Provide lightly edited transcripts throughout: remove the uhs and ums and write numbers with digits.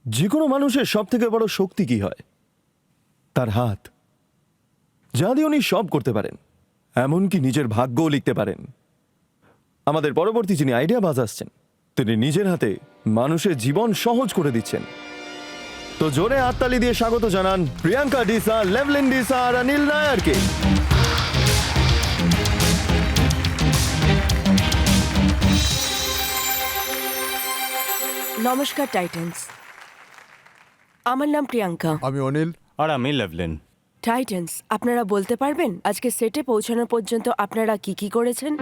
যে কোনো মানুষের সব থেকে বড় শক্তি কি হয়? তার হাত, যা দিয়ে উনি সব করতে পারেন, এমনকি নিজের ভাগ্যও লিখতে পারেন। আমাদের পরবর্তী যিনি আইডিয়াবাজ আসছেন, তিনি নিজের হাতে মানুষের জীবন সহজ করে দিচ্ছেন। তো জোরে হাততালি দিয়ে স্বাগত জানান প্রিয়াঙ্কা ডিসা, লেভলিন ডিসা আর অনিল নায়ারকে। নমস্কার টাইটান্স, আমার নাম প্রিয়াঙ্কা। আমি অনিল। আর আমি লেভলিন। টাইটান্স, আপনারা বলতে পারবেন আজকে সেটে পৌঁছানো পর্যন্ত আপনারা কি কি করেছেন?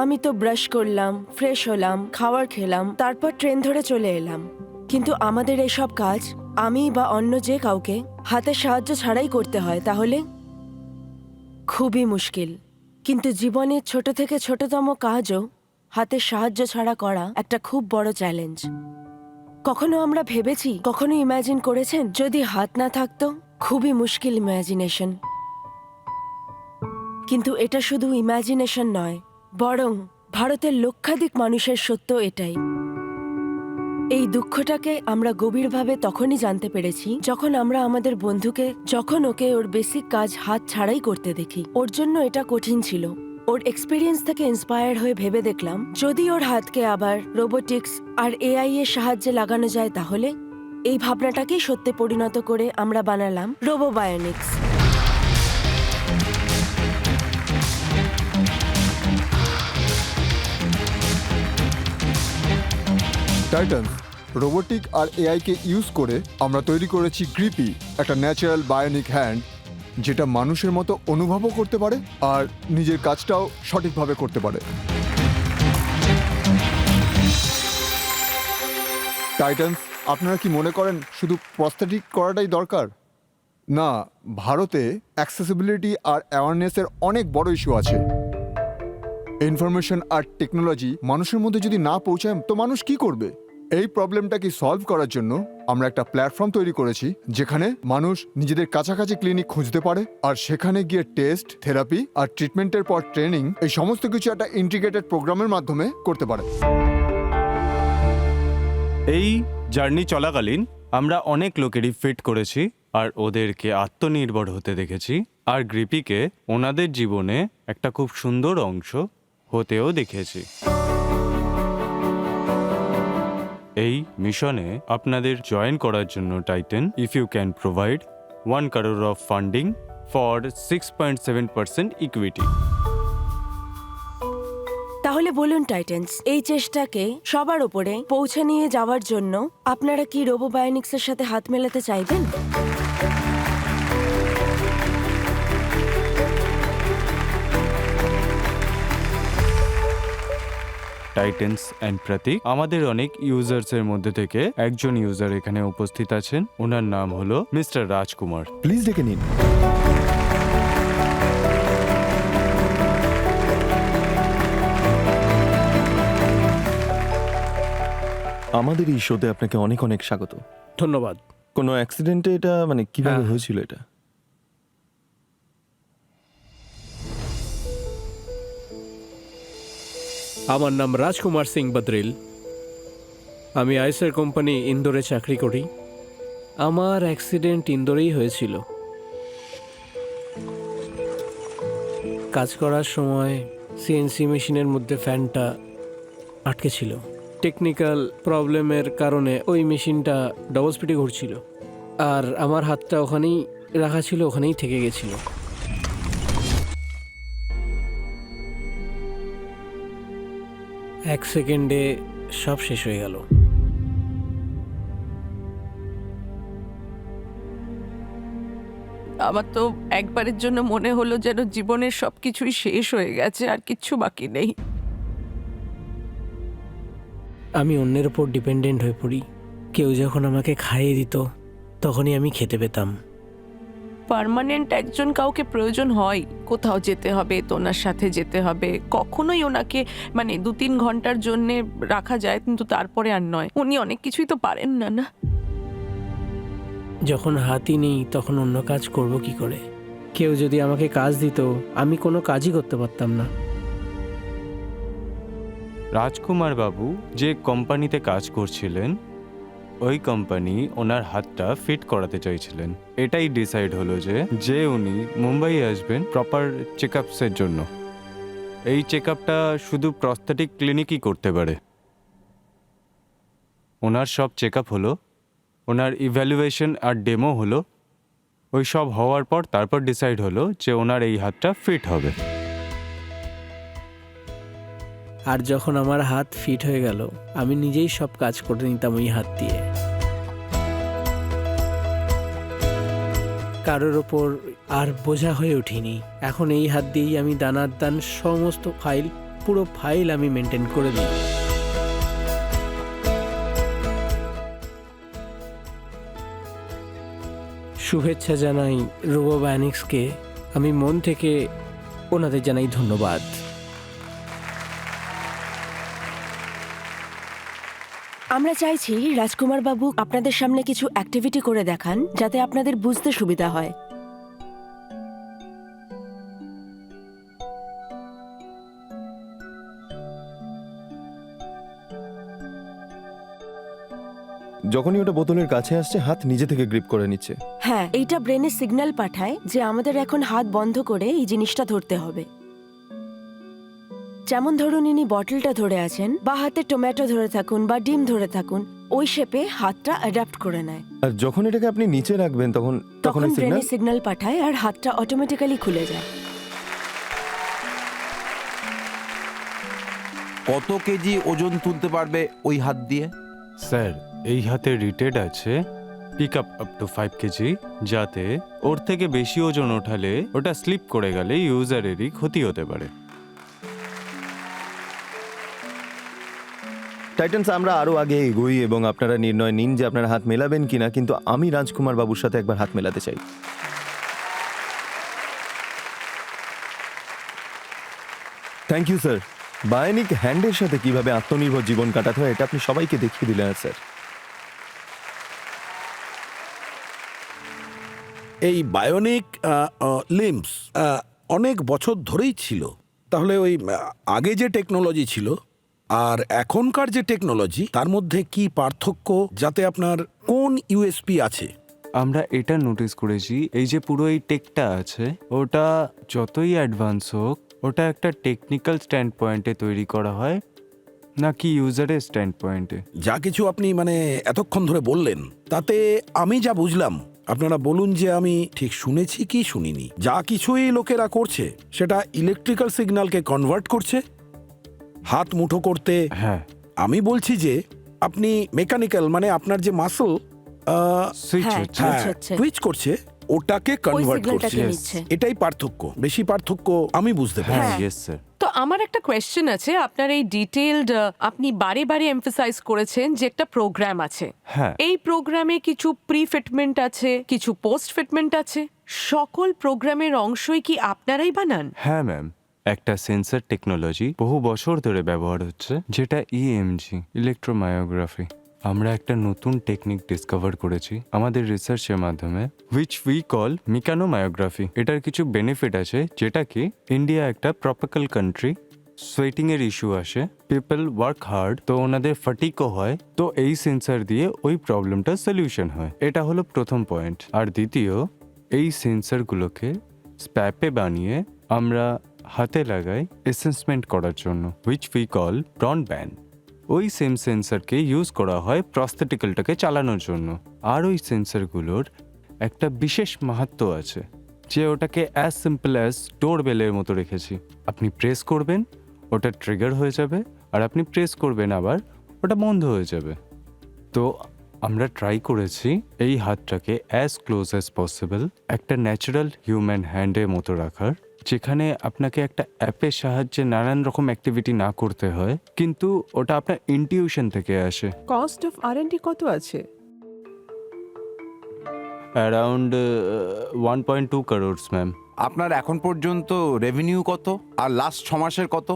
আমি তো ব্রাশ করলাম, ফ্রেশ হলাম, খাবার খেলাম, তারপর ট্রেন ধরে চলে এলাম। কিন্তু আমাদের এসব কাজ আমি বা অন্য যে কাউকে হাতের সাহায্য ছাড়াই করতে হয়, তাহলে খুবই মুশকিল। কিন্তু জীবনের ছোট থেকে ছোটতম কাজও হাতের সাহায্য ছাড়া করা একটা খুব বড় চ্যালেঞ্জ। কখনো আমরা ভেবেছি, কখনো ইমাজিন করেছেন যদি হাত না থাকতো? খুবই মুশকিল ইমাজিনেশন। কিন্তু এটা শুধু ইমাজিনেশন নয়, বরং ভারতের লক্ষাধিক মানুষের সত্য এটাই। এই দুঃখটাকে আমরা গভীরভাবে তখনই জানতে পেরেছি যখন আমরা আমাদের বন্ধুকে, যখন ওকে ওর বেসিক কাজ হাত ছাড়াই করতে দেখি। ওর জন্য এটা কঠিন ছিল। ওর এক্সপিরিয়েন্স থেকে ইন্সপায়ার্ড হয়ে ভেবে দেখলাম, যদি ওর হাতকে আবার রোবোটিক্স আর এআই এর সাহায্যে লাগানো যায়, তাহলে এই ভাবনাটাকেই সত্যে পরিণত করে আমরা বানালাম রোবোবায়োনিক্স। টাইটান্স রোবোটিক আর এআইকে ইউজ করে আমরা তৈরি করেছি গ্রিপি, একটা ন্যাচারাল বায়োনিক হ্যান্ড, যেটা মানুষের মতো অনুভবও করতে পারে আর নিজের কাজটাও সঠিকভাবে করতে পারে। টাইটান্স, আপনারা কি মনে করেন শুধু প্রস্থেটিক করাটাই দরকার? না, ভারতে অ্যাক্সেসিবিলিটি আর অ্যাওয়ারনেসের অনেক বড় ইস্যু আছে। ইনফরমেশন আর টেকনোলজি মানুষের মধ্যে যদি না পৌঁছায় তো মানুষ কি করবে? এই প্রবলেমটাকে সলভ করার জন্য আমরা একটা প্ল্যাটফর্ম তৈরি করেছি, যেখানে মানুষ নিজেদের কাছাকাছি ক্লিনিক খুঁজতে পারে আর সেখানে গিয়ে টেস্ট, থেরাপি আর ট্রিটমেন্টের পর ট্রেনিং, এই সমস্ত কিছু একটা ইন্টিগ্রেটেড প্রোগ্রামের মাধ্যমে করতে পারে। এই জার্নি চলাকালীন আমরা অনেক লোকেরই ফিট করেছি আর ওদেরকে আত্মনির্ভর হতে দেখেছি, আর গ্রিপিকে ওনাদের জীবনে একটা খুব সুন্দর অংশ হতেও দেখেছি। এই মিশনে আপনাদের জয়েন করার জন্য Titan, if you can provide 1 crore of funding for 6.7% equity. তাহলে বলুন টাইটান্স, এই চেষ্টাকে সবার উপরে পৌঁছে নিয়ে যাওয়ার জন্য আপনারা কি রোবোবায়োনিক্সের সাথে হাত মেলাতে চাইবেন? টাইটান্স অ্যান্ড প্রতীক, আমাদের অনেক ইউজার্সের মধ্যে থেকে একজন ইউজার এখানে উপস্থিত আছেন। ওনার নাম হলো মিস্টার রাজকুমার। প্লিজ ডেকে নিন। আমাদের এই শোতে আপনাকে অনেক অনেক স্বাগত। ধন্যবাদ। কোনো অ্যাক্সিডেন্টে এটা কিভাবে হয়েছিল এটা? আমার নাম রাজকুমার সিং বদ্রিল। আমি আইসার কোম্পানি ইন্দোরে চাকরি করি। আমার অ্যাক্সিডেন্ট ইন্দোরেই হয়েছিল। কাজ করার সময় সিএনসি মেশিনের মধ্যে ফ্যানটা আটকে ছিল। টেকনিক্যাল প্রবলেমের কারণে ওই মেশিনটা ডবল স্পিডে ঘুরছিল, আর আমার হাতটা ওখানেই রাখা ছিল, ওখানেই থেকে গেছিল। এক সেকেন্ডে সব শেষ হয়ে গেল। আমার তো একবারের জন্য মনে হলো যেন জীবনের সবকিছুই শেষ হয়ে গেছে, আর কিচ্ছু বাকি নেই। আমি অন্যের ওপর ডিপেন্ডেন্ট হয়ে পড়ি। কেউ যখন আমাকে খাইয়ে দিত তখনই আমি খেতে পেতাম। পার্মানেন্ট একজন কাউকে প্রয়োজন হয়, কোথাও যেতে হবে তো ওনার সাথে যেতে হবে। কখনোই ওনাকে 2-3 ঘন্টার জন্য রাখা যায়, কিন্তু তারপরে আর নয়। উনি অনেক কিছুই তো পারেন না। না, যখন হাতই নেই তখন অন্য কাজ করব কি করে? কেউ যদি আমাকে কাজ দিত আমি কোনো কাজই করতে পারতাম না। রাজকুমার বাবু যে কোম্পানিতে কাজ করছিলেন ওই কোম্পানি ওনার হাতটা ফিট করাতে চাইছিলেন। এটাই ডিসাইড হলো যে উনি মুম্বাই আসবেন প্রপার চেক আপসের জন্য। এই চেক আপটা শুধু প্রস্থেটিক ক্লিনিকই করতে পারে। ওনার সব চেক আপ হলো, ওনার ইভ্যালুয়েশন আর ডেমো হলো, ওই সব হওয়ার পর তারপর ডিসাইড হলো যে ওনার এই হাতটা ফিট হবে। আর যখন আমার হাত ফিট হয়ে গেল, আমি নিজেই সব কাজ করে নিতাম ওই হাত দিয়ে। কারোর ওপর আর বোঝা হয়ে উঠিনি। এখন এই হাত দিয়েই আমি দানার দান সমস্ত পুরো ফাইল আমি মেনটেন করে দিই। শুভেচ্ছা জানাই রোবোবায়োনিক্সকে, আমি মন থেকে ওনাদের জানাই ধন্যবাদ। আমরা চাইছি রাজকুমার বাবু আপনাদের সামনে কিছু অ্যাক্টিভিটি করে দেখান, যাতে আপনাদের বুঝতে সুবিধা হয়। যখনই ওটা বোতলের কাছে আসছে, হাত নিজে থেকে গ্রিপ করে নিচ্ছে। হ্যাঁ, এইটা ব্রেনে সিগন্যাল পাঠায় যে আমাদের এখন হাত বন্ধ করে এই জিনিসটা ধরতে হবে। যেমন ধরুন ইনি বটলটা ধরে আছেন, বা হাতে টমেটো ধরে থাকুন বা ডিম ধরে থাকুন, ওই শেপে হাতটা অ্যাডাপ্ট করে নেয়। আর যখন এটাকে আপনি নিচে রাখবেন তখন তখন এই ব্রেনে সিগন্যাল সিগন্যাল পাঠায় আর হাতটা অটোমেটিক্যালি খুলে যায়। কত কেজি ওজন তুলতে পারবে ওই হাত দিয়ে? স্যার, এই হাতে রিটেড আছে পিক আপ টু 5 কেজি, যাতে ওর থেকে বেশি ওজন ওঠালে ওটা স্লিপ করে গেলে ইউজারেরই ক্ষতি হতে পারে। টাইটান্স, আমরা আরো আগে এগোই এবং আপনারা নির্ণয় নিন যে আপনারা হাত মেলাবেন কিনা, কিন্তু আমি রাজকুমার বাবুর সাথে একবার হাত মেলাতে চাই। Thank you sir. বায়োনিক হ্যান্ডের সাথে কিভাবে আত্মনির্ভর জীবন কাটাতে হয় এটা আপনি সবাইকে দেখিয়ে দিলেন স্যার। এই বায়োনিক লিম্বস অনেক বছর ধরেই ছিল। তাহলে ওই আগে যে টেকনোলজি ছিল আর এখনকার যে টেকনোলজি, তার মধ্যে কি পার্থক্য, যাতে আপনার কোন ইউএসপি আছে? আমরা এটা নোটিস করেছি, এই যে পুরো এই টেকটা আছে, ওটা যতই অ্যাডভান্স হোক, ওটা একটা টেকনিক্যাল স্ট্যান্ড পয়েন্টে তৈরি করা হয়, নাকি ইউজারের স্ট্যান্ড পয়েন্টে। যা কিছু আপনি এতক্ষণ ধরে বললেন, তাতে আমি যা বুঝলাম, আপনারা বলুন যে আমি ঠিক শুনেছি কি শুনিনি। যা কিছুই লোকেরা করছে সেটা ইলেকট্রিক্যাল সিগন্যালকে কনভার্ট করছে হাত মুঠো করতে। হ্যাঁ, আমি বলছি যে আপনি মেকানিক্যাল, আপনার যে মাসল সুইচ হ্যাঁ, হচ্ছে। ঠিক আছে। সুইচ করছে, ওটাকে কনভার্ট করছে। সিগন্যালটাকে নিচ্ছে। এটাই পার্থক্য, বেশি পার্থক্য আমি বুঝতে পারি। হ্যাঁ, ইয়েস স্যার। তো আমার একটা কোয়েশ্চেন আছে, আপনার এই ডিটেইলড আপনি বারে বারে এমফাসাইজ করেছেন যে একটা প্রোগ্রাম আছে। হ্যাঁ। এই প্রোগ্রামে কিছু প্রি ফিটমেন্ট আছে, কিছু পোস্ট ফিটমেন্ট আছে। সকল প্রোগ্রামের অংশই কি আপনারাই বানান? হ্যাঁ ম্যাম, একটা সেন্সর টেকনোলজি বহু বছর ধরে ব্যবহার হচ্ছে, যেটা ইএমজি, ইলেকট্রোমায়োগ্রাফি। আমরা একটা নতুন টেকনিক ডিসকভার করেছি আমাদের রিসার্চের মাধ্যমে, হুইচ উই কল মেকানোমায়োগ্রাফি। এটার কিছু বেনিফিট আছে, যেটা কি ইন্ডিয়া একটা ট্রপিক্যাল কান্ট্রি, সোয়েটিং এর ইস্যু আসে, পিপল ওয়ার্ক হার্ড, তো ওনাদের ফাটিকও হয়, তো এই সেন্সর দিয়ে ওই প্রবলেমটা সলিউশন হয়। এটা হলো প্রথম পয়েন্ট। আর দ্বিতীয়, এই সেন্সরগুলোকে স্প্যাপে বানিয়ে আমরা হাতে লাগাই অ্যাসেসমেন্ট করার জন্য, হুইচ উই কল ব্রডব্যান্ড। ওই সেম সেন্সরকে ইউজ করা হয় প্রস্থেটিক্যালটাকে চালানোর জন্য। আর ওই সেন্সরগুলোর একটা বিশেষ মাহাত্ম্য আছে, যে ওটাকে অ্যাজ সিম্পল অ্যাজ ডোর বেলের মতো রেখেছি। আপনি প্রেস করবেন, ওটা ট্রিগার হয়ে যাবে, আর আপনি প্রেস করবেন আবার, ওটা বন্ধ হয়ে যাবে। তো আমরা ট্রাই করেছি এই হাতটাকে অ্যাজ ক্লোজ অ্যাজ পসিবল একটা ন্যাচারাল হিউম্যান হ্যান্ডের মতো রাখার, যেখানে আপনাকে একটা অ্যাপের সাহায্যে নানান রকম অ্যাক্টিভিটি না করতে হয়, কিন্তু ওটা আপনার ইনটিউশন থেকে আসে। কস্ট অফ R&D কত আছে? Around 1.2 crores ma'am. আপনার এখন পর্যন্ত রেভিনিউ কত, আর লাস্ট 6 মাসের কত?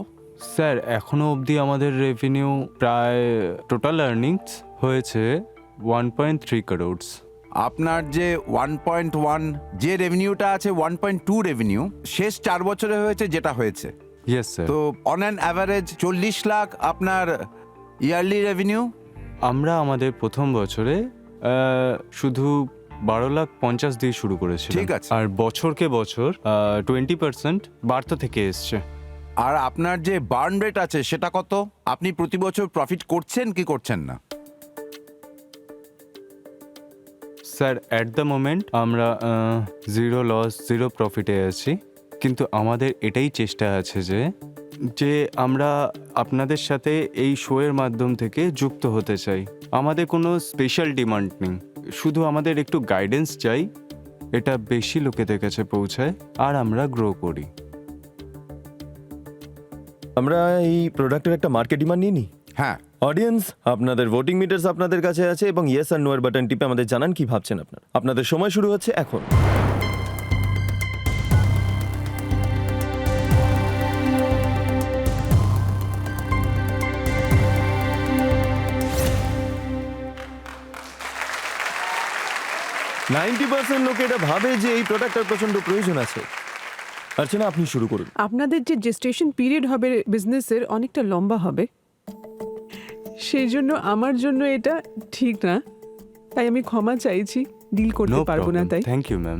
স্যার, এখনো অবধি আমাদের রেভিনিউ প্রায় টোটাল আর্নিংস হয়েছে 1.3 crores। আপনার যে 1.1 যে রেভিনিউটা আছে, 1.2 রেভিনিউ শেষ 4 বছরে হয়েছে যেটা হয়েছে, ইয়েস স্যার। তো অন অ্যান অ্যাভারেজ 40 লাখ আপনার ইয়ারলি রেভিনিউ। আমরা আমাদের প্রথম বছরে শুধু 12,50,000 দিয়ে শুরু করেছিলাম। ঠিক আছে। আর বছরকে বছর 20% বাড়তে থেকে এসছে। আর আপনার যে বার্ন রেট আছে সেটা কত? আপনি প্রতি বছর প্রফিট করছেন কি করছেন না? স্যার অ্যাট দ্য মোমেন্ট আমরা 0 লস 0 প্রফিটে আছি, কিন্তু আমাদের এটাই চেষ্টা আছে যে আমরা আপনাদের সাথে এই শোয়ের মাধ্যম থেকে যুক্ত হতে চাই। আমাদের কোনো স্পেশাল ডিমান্ড নেই, শুধু আমাদের একটু গাইডেন্স চাই, এটা বেশি লোকেদের কাছে পৌঁছায় আর আমরা গ্রো করি। আমরা এই প্রোডাক্টের একটা মার্কেট ডিমান্ড নিয়ে নিই। হ্যাঁ, অডিয়েন্স, আপনাদের ভোটিং মিটার্স আপনাদের কাছে আছে এবং ইয়েস আর নো এর বাটন টিপে আমাদের জানান কি ভাবছেন আপনারা। আপনাদের সময় শুরু হচ্ছে এখন। %90 লোক এটা ভাবে যে এই প্রোডাক্টের প্রচন্ড প্রয়োজন আছে। আচ্ছা, না, আপনি শুরু করুন। আপনাদের যে জেস্টেশন পিরিয়ড হবে বিজনেসের অনেকটা লম্বা হবে, সেই জন্য আমার জন্য এটা ঠিক না, তাই আমি ক্ষমা চাইছি, ডিল করতে পারবো না তাই। Thank you ma'am.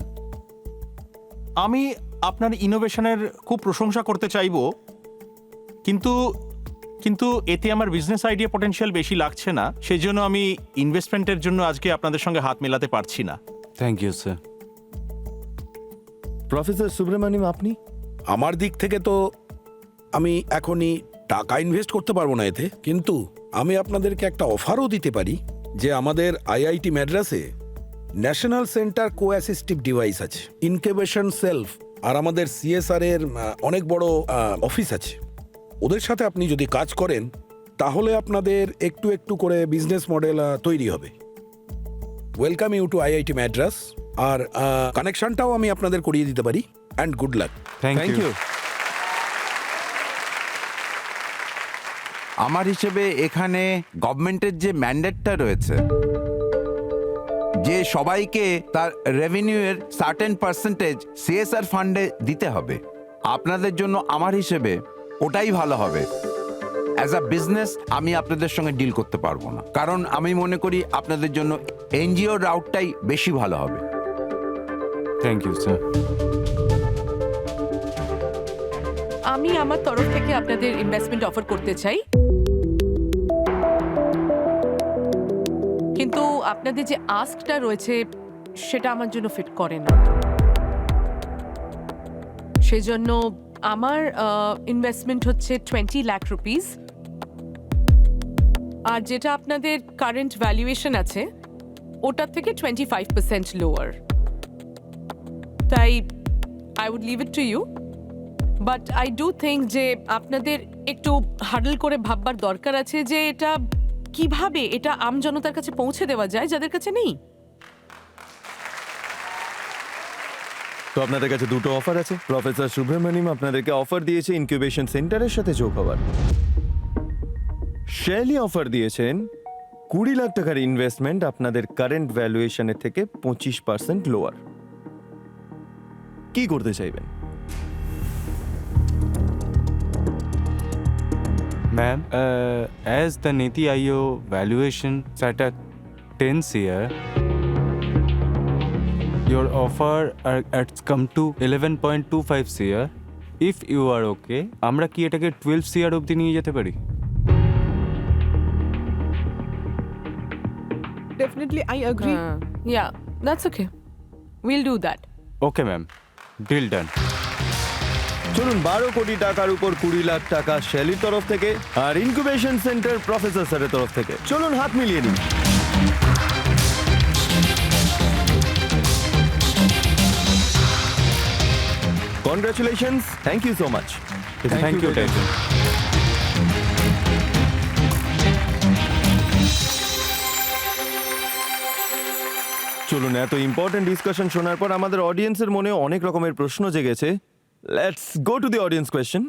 আমি আপনার ইনোভেশনের খুব প্রশংসা করতে চাইবো, কিন্তু কিন্তু এতে আমার বিজনেস আইডিয়া পটেনশিয়াল বেশি লাগছে না, সেই জন্য আমি ইনভেস্টমেন্টের জন্য আজকে আপনাদের সঙ্গে হাত মেলাতে পারছি না। Thank you sir. Professor Subramaniam, আপনি? আমার দিক থেকে তো আমি এখনই টাকা ইনভেস্ট করতে পারবো না এতে, কিন্তু আমি আপনাদেরকে একটা অফারও দিতে পারি যে আমাদের আইআইটি ম্যাড্রাসে ন্যাশনাল সেন্টার কো অ্যাসিস্টিভ ডিভাইস আছে, ইনকিউবেশন সেলফ, আর আমাদের সিএসআর এর অনেক বড় অফিস আছে। ওদের সাথে আপনি যদি কাজ করেন তাহলে আপনাদের একটু একটু করে বিজনেস মডেল তৈরি হবে। Welcome you to IIT Madras. আর কানেকশনটাও আমি আপনাদের করিয়ে দিতে পারি। And good luck. Thank you. আমার হিসেবে এখানে গভর্নমেন্টের যে ম্যান্ডেটটা রয়েছে যে সবাইকে তার রেভিনিউয়ের সার্টেন পার্সেন্টেজ সিএসআর ফান্ডে দিতে হবে, আপনাদের জন্য আমার হিসেবে ওটাই ভালো হবে। অ্যাজ আ বিজনেস আমি আপনাদের সঙ্গে ডিল করতে পারবো না, কারণ আমি মনে করি আপনাদের জন্য এনজিও রাউটটাই বেশি ভালো হবে। Thank you sir. আমি আমার তরফ থেকে আপনাদের ইনভেস্টমেন্ট অফার করতে চাই, কিন্তু আপনাদের যে আস্কটা রয়েছে সেটা আমার জন্য ফিট করে না। সেজন্য আমার ইনভেস্টমেন্ট হচ্ছে 20 লাখ রুপিস, আর যেটা আপনাদের কারেন্ট ভ্যালুয়েশন আছে ওটার থেকে 25% লোয়ার। তাই I would leave it to you, but I do think যে আপনাদের একটু হার্ডল করে ভাববার দরকার আছে যে এটা কিভাবে এটা আমজনতার কাছে পৌঁছে দেওয়া যায় যাদের কাছে নেই। তো আপনাদের কাছে দুটো অফার আছে। প্রফেসর সুব্রমণিয়াম আপনাদেরকে অফার দিয়েছে ইনকিউবেশন সেন্টারের সাথে যোগ হওয়ার। শেলি অফার দিয়েছেন 20 লাখ টাকার ইনভেস্টমেন্ট আপনাদের কারেন্ট ভ্যালুয়েশনের থেকে 25% লোয়ার। কি করতে চাইবেন? Ma'am, as the Niti IO valuation sat at 10 CR, your offer has come to 11.25 CR. If you are okay, আমরা কি এটাকে 12 CR অবধি নিয়ে যেতে পারি? Definitely I agree. Yeah, that's okay. We'll do that. Okay, ma'am. Deal done. চলুন, 12 কোটি টাকার উপর 20 লাখ টাকা শেলির তরফ থেকে আর ইনকিউবেশন সেন্টার প্রফেসর স্যারের তরফ থেকে। চলুন হাত মিলিয়ে নিন। Congratulations, thank you so much. Thank you, Titan. চলুন, এত ইম্পর্টেন্ট ডিসকাশন শোনার পর আমাদের অডিয়েন্সের মনে অনেক রকমের প্রশ্ন জেগেছে। Let's go to the audience question.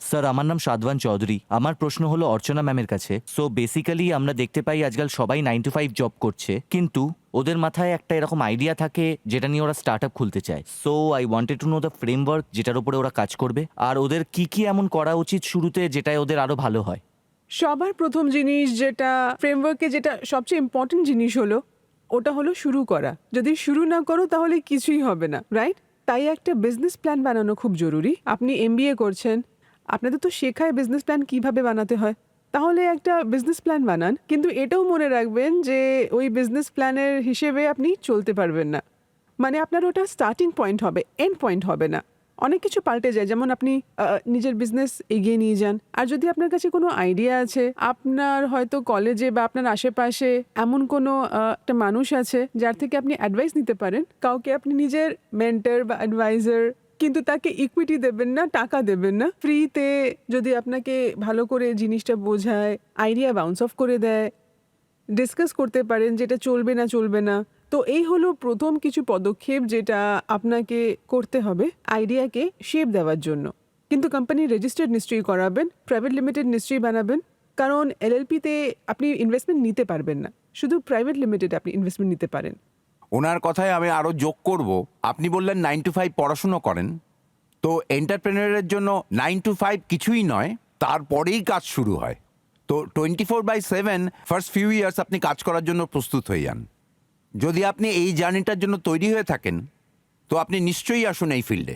Sir, আমার নাম সাদওয়ান চৌধুরী। আমার প্রশ্ন হলো অর্চনা ম্যামের কাছে। সো বেসিক্যালি আমরা দেখতে পাই আজকাল সবাই 9 to 5 জব করছে, কিন্তু ওদের মাথায় একটা এরকম আইডিয়া থাকে যেটা নিয়ে ওরা স্টার্ট আপ খুলতে চায়। So I wanted to know the framework যেটার উপরে ওরা কাজ করবে, আর ওদের কি কি এমন করা উচিত শুরুতে যেটায় ওদের আরো ভালো হয়। সবার প্রথম জিনিস যেটা ফ্রেমওয়ার্কে যেটা সবচেয়ে ইম্পর্টেন্ট জিনিস হলো ওটা হলো শুরু করা। যদি শুরু না করো তাহলে কিছুই হবে না, রাইট? তাই একটা বিজনেস প্ল্যান বানানো খুব জরুরি। আপনি এমবিএ করছেন, আপনাদের তো শেখায় বিজনেস প্ল্যান কিভাবে বানাতে হয়, তাহলে একটা বিজনেস প্ল্যান বানান। কিন্তু এটাও মনে রাখবেন যে ওই বিজনেস প্ল্যানের হিসেবে আপনি চলতে পারবেন না, মানে আপনার ওটা স্টার্টিং পয়েন্ট হবে, এন্ড পয়েন্ট হবে না। অনেক কিছু পাল্টে যায়, যেমন আপনি নিজের বিজনেস এগিয়ে নিয়ে যান, আর যদি আপনার কাছে কোনো আইডিয়া আছে, আপনার হয়তো কলেজে বা আপনার আশেপাশে এমন কোনো একটা মানুষ আছে যার থেকে আপনি অ্যাডভাইস নিতে পারেন, কাউকে আপনি নিজের মেন্টর বা অ্যাডভাইজার, কিন্তু তাকে ইকুইটি দেবেন না, টাকা দেবেন না, ফ্রিতে যদি আপনাকে ভালো করে জিনিসটা বোঝায়, আইডিয়া বাউন্স অফ করে দেয়, ডিসকাস করতে পারেন যেটা চলবে না চলবে না। তো এই হলো প্রথম কিছু পদক্ষেপ যেটা আপনাকে করতে হবে আইডিয়াকে শেপ দেওয়ার জন্য। কিন্তু কোম্পানি রেজিস্টার্ড নিশ্চয়ই করাবেন, প্রাইভেট লিমিটেড নিশ্চয়ই বানাবেন, কারণ এলএলপিতে আপনি ইনভেস্টমেন্ট নিতে পারবেন না, শুধু প্রাইভেট লিমিটেড আপনি ইনভেস্টমেন্ট নিতে পারেন। ওনার কথায় আমি আরও যোগ করব, আপনি বললেন 9 to 5 পড়াশুনো করেন, তো এন্টারপ্রেনারের জন্য 9 to 5 কিছুই নয়, তারপরেই কাজ শুরু হয়। তো 24/7 ফার্স্ট ফিউ ইয়ার্স আপনি কাজ করার জন্য প্রস্তুত হয়ে যান। যদি আপনি এই জার্নিটার জন্য তৈরি হয়ে থাকেন তো আপনি নিশ্চয়ই আসুন এই ফিল্ডে।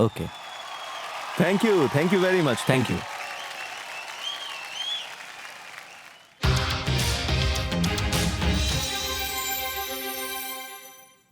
Okay, thank you very much. Thank you.